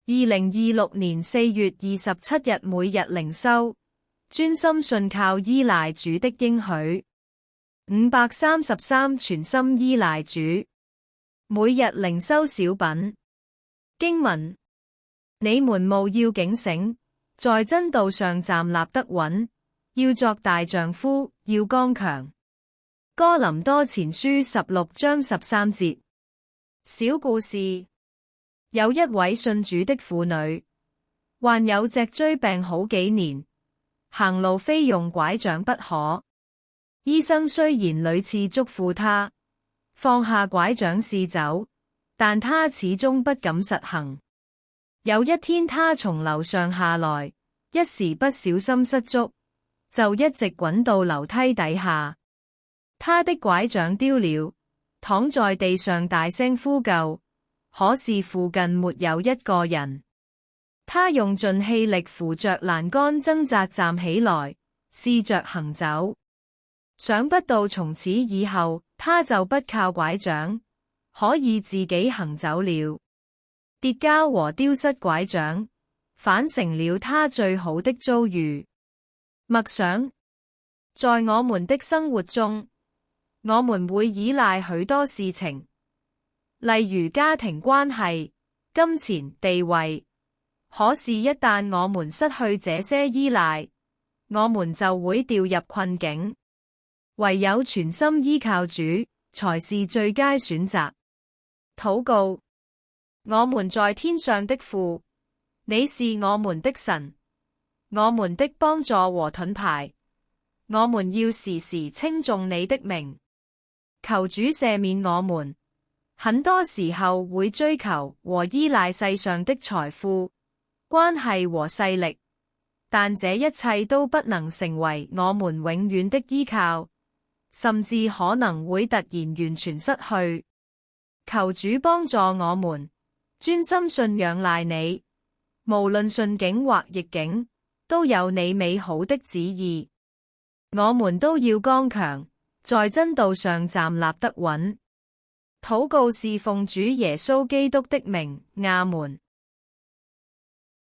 2026年4月27日每日靈修，專心信靠依賴主的應許。533全心依賴主。每日靈修小品。經文：你們務要警醒，在真道上站立得穩，要作大丈夫，要剛強。哥林多前書16章13節。小故事：有一位信主的婦女，患有脊椎病好幾年，行路非用拐杖不可。醫生雖然屢次囑咐她放下拐杖試走，但她始終不敢實行。有一天，她從樓上下來，一時不小心失足，就一直滾到樓梯底下。她的拐杖丟了，躺在地上大聲呼救，可是附近沒有一個人。她用盡氣力扶着欄杆掙扎站起來，試着行走。想不到從此以後，她就不靠拐杖，可以自己行走了。跌跤和丟失拐杖，反成了她最好的遭遇。默想：在我們的生活中，我們會依賴許多事情，例如家庭關係、金錢、地位。可是，一旦我們失去這些依賴，我們就會掉入困境。唯有全心依靠主，才是最佳選擇。禱告：我們在天上的父，你是我們的神，我們的幫助和盾牌，我們要時時稱頌你的名。求主赦免我們，很多時候會追求和依賴世上的財富、關係和勢力，但這一切都不能成為我們永遠的依靠，甚至可能會突然完全失去。求主幫助我們，專心信仰賴你，無論順境或逆境，都有你美好的旨意。我們都要剛強，在真道上站立得穩。禱告是奉主耶穌基督的名，阿門。